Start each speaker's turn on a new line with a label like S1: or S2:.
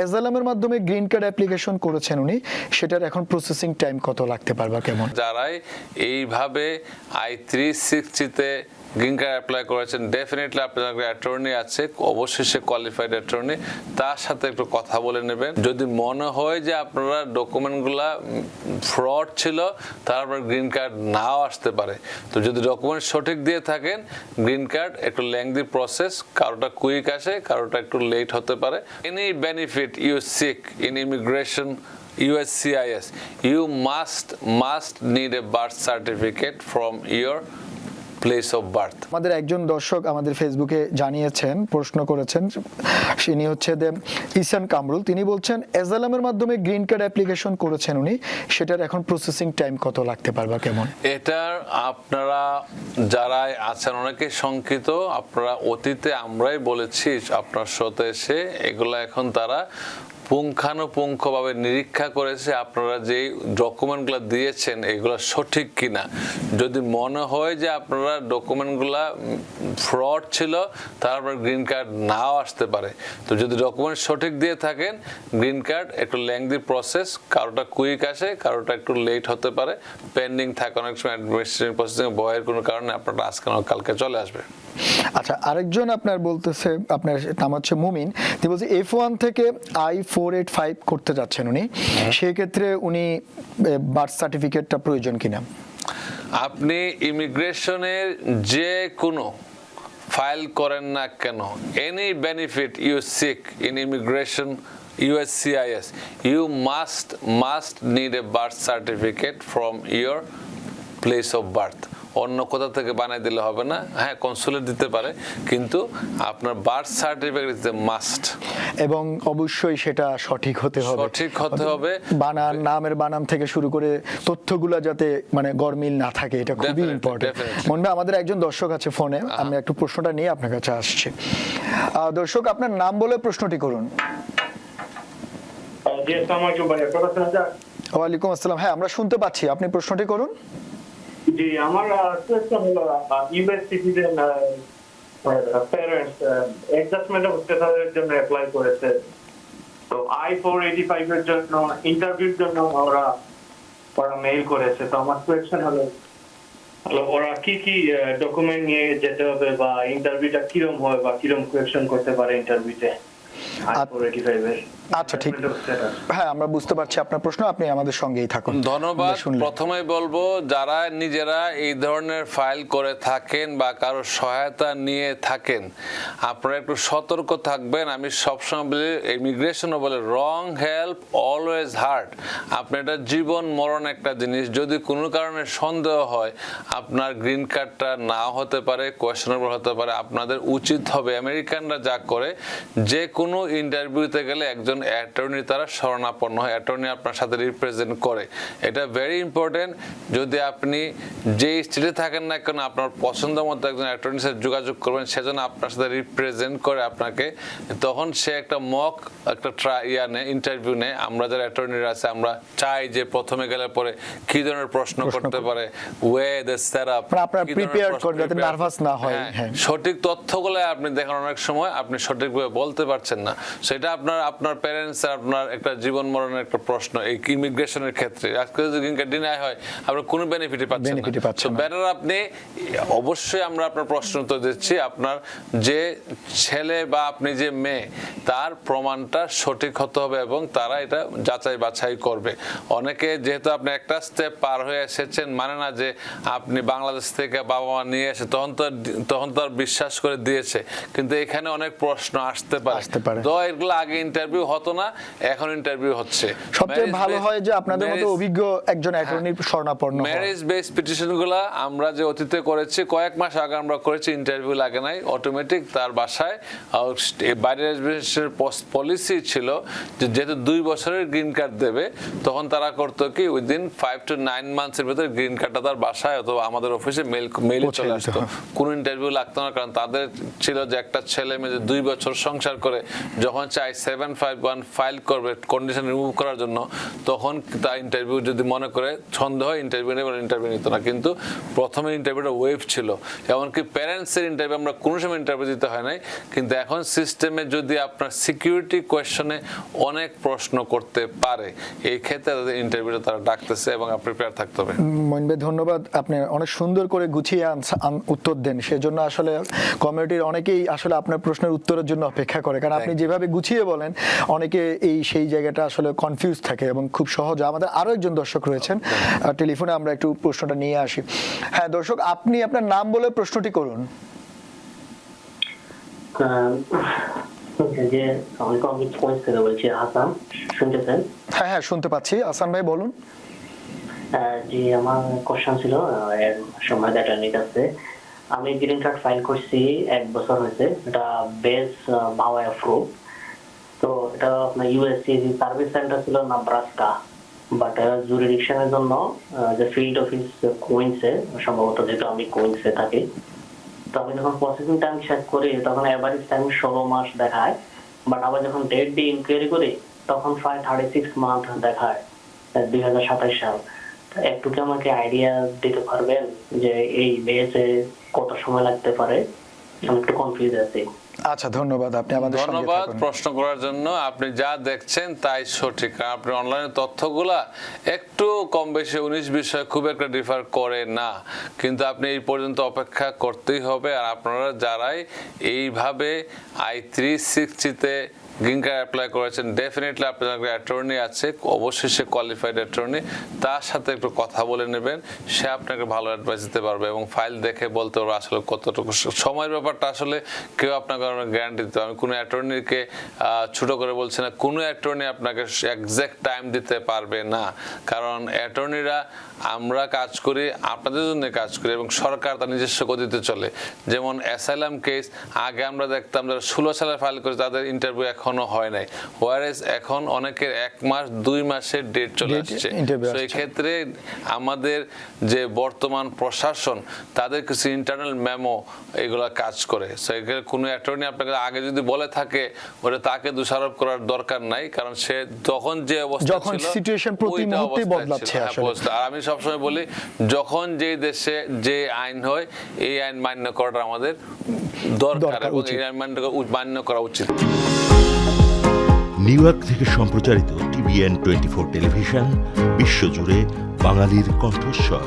S1: SLM এর মাধ্যমে green card application করেছেন উনি, সেটার এখন প্রসেসিং টাইম কত লাগতে পারবে কেমন?
S2: যারাই এইভাবে I-360 তে গ্রিন কার্ড অ্যাপ্লাই করেছেন, ডেফিনেটলি আপনার অ্যাটর্নি আছে, অবশ্যই সে কোয়ালিফাইড অ্যাটর্নি, তার সাথে একটু কথা বলে নেবেন। যদি মনে হয় যে আপনারা ডকুমেন্টগুলা ফ্রড ছিল, তারপর গ্রিন কার্ড নাও আসতে পারে। তো যদি ডকুমেন্ট সঠিক দিয়ে থাকেন, গ্রিন কার্ড একটু লেংদি প্রসেস, কারোটা কুইক আসে, কারোটা একটু লেট হতে পারে। Any benefit you seek in immigration USCIS, you must need a birth certificate from your place of birth.
S1: আমাদের একজন দর্শক আমাদের ফেসবুকে জানিয়েছেন, প্রশ্ন করেছেন, তিনি হচ্ছে ইসান কামরুল। তিনি বলছেন এসএলএম এর মাধ্যমে গ্রিন কার্ড অ্যাপ্লিকেশন করেছেন উনি, সেটার এখন প্রসেসিং টাইম কত লাগতে পারবে কেমন?
S2: এটার আপনারা যারা আছেন অনেকে শঙ্কিত, আপনারা অতীতে আমরাই বলেছি আপনার সাথে এসে এগুলা এখন তারা পুঙ্খানুপুঙ্খভাবে নিরীক্ষা করেছে আপনারা যে ডকুমেন্টগুলো দিয়েছেন এগুলো সঠিক কিনা। যদি মনে হয় যে আপনারা ডকুমেন্টগুলো ফ্রড ছিল, তারপর গ্রিন কার্ড নাও আসতে পারে। তো যদি ডকুমেন্ট সঠিক দিয়ে থাকেন, গ্রিন কার্ড একটু লেংদি প্রসেস, কারোটা কুইক আসে, কারোটা একটু লেট হতে পারে, পেন্ডিং থাকে অনেক সময় অ্যাডমিনিস্ট্রেটিভ প্রসেসিং ভয়ের কোনো কারণে আপনারা আজকে কালকে চলে আসবে।
S1: আচ্ছা, আরেকজন আপনার বলতেছে, আপনার নাম হচ্ছে মুমিন, তিনি বলছে F1 থেকে I-485 করতে যাচ্ছেন উনি, সেই ক্ষেত্রে উনি বার্থ সার্টিফিকেটটা প্রয়োজন কিনা?
S2: আপনি ইমিগ্রেশনের যে কোনো ফাইল করেন না কেন, any benefit you seek in immigration USCIS, you must need a birth certificate from your place of birth. অন্য কোথা থেকে বানাই দিলে হবে না। হ্যাঁ, কনসুলেট দিতে পারে, কিন্তু আপনার বার্থ সার্টিফিকেট ইজ মাস্ট,
S1: এবং অবশ্যই সেটা সঠিক হতে হবে।
S2: সঠিক হতে হবে,
S1: বানান, নামের বানান থেকে শুরু করে তথ্যগুলো যাতে মানে গরমিল না থাকে, এটা খুবই ইম্পর্টেন্ট। মনে হয় আমাদের একজন দর্শক আছে ফোনে, আমি একটু প্রশ্নটা নিয়ে আপনার কাছে আসছি। দর্শক, আপনার নাম বলে প্রশ্নটি করুন। ওয়ালাইকুম আসসালাম। হ্যাঁ, আমরা শুনতে পাচ্ছি, আপনি প্রশ্নটি করুন।
S3: জি, আমার কোয়েশ্চেন হলো US citizen parents adjustment of স্ট্যাটাসের জন্য অ্যাপ্লাই করেছে। তো I-485 এর জন্য ইন্টারভিউর জন্য ওরা মেইল করেছে। তো আমার কোয়েশ্চেন হলো ওরা কি কি ডকুমেন্ট নিয়ে যেতে হবে, বা ইন্টারভিউটা কিরম হয়, বা কিরম কোয়েশ্চেন করতে পারে ইন্টারভিউতে I-485 এর?
S1: আচ্ছা, ঠিক, হ্যাঁ আমরা বুঝতে পারছি আপনার প্রশ্ন, আপনি আমাদের সঙ্গেই থাকুন।
S2: ধন্যবাদ। প্রথমেই বলবো, যারা নিজেরা এই ধরনের ফাইল করে থাকেন বা কারো সহায়তা নিয়ে থাকেন, আপনারা একটু সতর্ক থাকবেন। আমি সবসময় বলি, ইমিগ্রেশনও বলে রং হেল্প অলওয়েজ হার্ট। আপনার এটা জীবন মরণ একটা জিনিস। যদি কোনো কারণে সন্দেহ হয় আপনার গ্রিন কার্ডটা নাও হতে পারে, কোয়েশনেবল হতে পারে, আপনাদের উচিত হবে, আমেরিকানরা যা করে, যে কোনো ইন্টারভিউতে গেলে একজন অ্যাটর্নি তারা শরণাপন্ন হয়, অ্যাটর্নি আপনার সাথে রিপ্রেজেন্ট করে। এটা ভেরি ইম্পর্টেন্ট। যদি আপনি যে স্টেটে থাকেন না কেন, আপনার পছন্দ মতো একজন অ্যাটর্নির সাথে যোগাযোগ করবেন, সেজন্য আপনার সাথে রিপ্রেজেন্ট করে আপনাকে, তখন সে একটা মক একটা ইন্টারভিউ নেয়। আমরা যারা অ্যাটর্নিরা আছে, আমরা চাই যে প্রথমে গেলে পরে কি ধরনের প্রশ্ন করতে পারে, ওয়ে দ্য সেটআপ,
S1: আপনারা প্রিপেয়ার করবেন যাতে নার্ভাস না হয়।
S2: সঠিক তথ্যগুলো আপনি দেখেন অনেক সময় আপনি সঠিকভাবে বলতে পারছেন না, সেটা আপনার প্যারেন্টস আপনার একটা জীবন মরণের একটা প্রশ্ন। এই ইমিগ্রেশনের ক্ষেত্রে আজকে যদি গ্রিন কার্ড ডিনাই হয়, আপনার কোনো বেনিফিটই পাচ্ছেন না। তো বেটার আপনি, অবশ্যই আমরা আপনার প্রশ্ন উত্তর দিচ্ছি, আপনার যে ছেলে বা আপনি যে মেয়ে, তার প্রমাণটা সঠিক হতে হবে এবং তারা এটা যাচাই বাছাই করবে। অনেকে, যেহেতু আপনি একটা স্টেপ পার হয়ে এসেছেন, মানে না যে আপনি বাংলাদেশ থেকে বাবা মা নিয়ে এসে তখন তো আর বিশ্বাস করে দিয়েছে, কিন্তু এখানে অনেক প্রশ্ন আসতে পারে। তো এগুলো আগে ইন্টারভিউ হতো না, এখন ইন্টারভিউ হচ্ছে।
S1: সবচেয়ে ভালো হয় যে আপনাদের মতো অভিজ্ঞ একজন অ্যাটর্নির শরণাপন্ন।
S2: ম্যারেজ বেস পিটিশনগুলো আমরা যে অতীতে করেছি, কয়েক মাস আগে আমরা করেছি, ইন্টারভিউ লাগে নাই, অটোমেটিক তার বাসায় বাইরের রেজিস্ট্রেশনের পলিসি ছিল যে যেহেতু 2 বছরের গ্রিন কার্ড দেবে, তখন তারা করতো কি উইদিন 5 to 9 মান্থসের ভিতরে গ্রিন কার্ডটা তার বাসায় অথবা আমাদের অফিসে মেইলে চলে আসতো। কোনো ইন্টারভিউ লাগতো না, কারণ তাদের ছিল যে একটা ছেলে মেয়ে 2 বছর সংসার করে যখন চাই 7-5 I-1 ফাইল করবে কন্ডিশন রিমুভ করার জন্য, তখন তার ইন্টারভিউ যদি মনে করে সন্দেহ হয় ইন্টারভিউ নেবে, ইন্টারভিউ নিত না। কিন্তু প্রথমে ইন্টারভিউটা ওয়েভ ছিল, এমনকি প্যারেন্টসের ইন্টারভিউ আমরা কোনো সময় ইন্টারভিউ দিতে হয় নাই। কিন্তু এখন সিস্টেমে যদি আপনার সিকিউরিটি কোয়েশ্চনে অনেক প্রশ্ন করতে পারে, এই ক্ষেত্রে তাদের ইন্টারভিউটা তারা ডাকতেছে এবং আপনার প্রিপেয়ার থাকতে হবে।
S1: মইন ভাই ধন্যবাদ, আপনি অনেক সুন্দর করে গুছিয়ে উত্তর দেন, সেজন্য আসলে কমিউনিটির অনেকেই আসলে আপনার প্রশ্নের উত্তরের জন্য অপেক্ষা করে, কারণ আপনি যেভাবে গুছিয়ে বলেন অনেকে সেই জায়গাটা আসলে কনফিউজ থাকে এবং খুব সহজ। আমাদের আরো একজন দর্শক রয়েছেন টেলিফোনে, আমরা একটু প্রশ্নটা নিয়ে আসি। হ্যাঁ দর্শক, আপনি আপনার নাম বলে প্রশ্নটি করুন। হ্যাঁ হ্যাঁ শুনতে পাচ্ছি, আসান ভাই বলুন।
S4: জি, আমার কোশ্চেন ছিল সময় অ্যাটর্নির কাছে। আমি গ্রিন কার্ড ফাইল করছি 1 বছর হয়েছে, এটা বেস মাওয়া অ্যাপ্রুভ। তো এটা আপনার ইউএসসি সার্ভিস সেন্টার ছিল নেব্রাস্কা, বাট জুরিডিকশনের জন্য যে ফিল্ড অফিস কুইন্সে, সম্ভবত যেহেতু আমি কুইন্সে থাকি, তো আমি যখন প্রসেসিং টাইম চেক করি তখন এভারেজ টাইম 16 মাস দেখায়, বাট আবার যখন ডেট দিয়ে ইনকোয়ারি করি তখন 36 মান্থ দেখায় 2027 সাল। একটু কি আমাকে আইডিয়া দিতে পারবেন যে এই বেসে কত সময় লাগতে পারে? আমি একটু কনফিউজ আছি।
S1: আচ্ছা ধন্যবাদ, আপনি আমাদের সঙ্গে
S2: ধন্যবাদ
S1: থাকুন।
S2: প্রশ্ন করার জন্য। আপনি যা দেখছেন তাই সঠিক, আপনি অনলাইনে তথ্যগুলা একটু কম বেশি 19 বিষয় খুব একটা ডিফার করে না, কিন্তু আপনি এই পর্যন্ত অপেক্ষা করতেই হবে। আর আপনারা যারাই এইভাবে I-360-তে গ্রিন কার্ড অ্যাপ্লাই করেছেন, ডেফিনেটলি আপনার একটা অ্যাটর্নি আছে, অবশ্যই সে কোয়ালিফাইড অ্যাটর্নি, তার সাথে একটু কথা বলে নেবেন, সে আপনাকে ভালো অ্যাডভাইস দিতে পারবে এবং ফাইল দেখে বলতে পারবে আসলে কতটুকু সময়ের ব্যাপারটা। আসলে কেউ আপনাকে গ্যারান্টি দিতে, আমি কোনো অ্যাটর্নিকে ছোট করে বলছি না, কোনো অ্যাটর্নি আপনাকে এক্সাক্ট টাইম দিতে পারবে না, কারণ অ্যাটর্নিরা আমরা কাজ করি আপনাদের জন্য কাজ করি এবং সরকার তার নিজস্ব গতিতে চলে। যেমন অ্যাসাইলাম কেস আগে আমরা দেখতাম যারা 16 সালে ফাইল করে তাদের ইন্টারভিউ এখনো হয় নাই, ওয়ারেস এখন অনেকের 1 মাস 2 মাসের ডেট চলে আসছে। তো এই ক্ষেত্রে আমাদের যে বর্তমান প্রশাসন তাদের কিছু ইন্টারনাল মেমো এগুলা কাজ করে। সো এখানে কোনো অ্যাটর্নি আপনাকে আগে যদি বলে থাকে ওটা তাকে দোষারোপ করার দরকার নাই, কারণ সে তখন যে অবস্থা
S1: যখন সিচুয়েশন প্রতি মুহূর্তে বদলাচ্ছে আসলে।
S2: আর আমি সবসময় বলি যখন যে দেশে যে আইন হয় এই আইন মান্য করাটা আমাদের দরকার এবং এই আইন মান্য করা উচিত।
S5: নিউ ইয়র্ক থেকে সম্প্রচারিত TVN 24 টেলিভিশন বিশ্বজুড়ে বাঙালির কণ্ঠস্বর।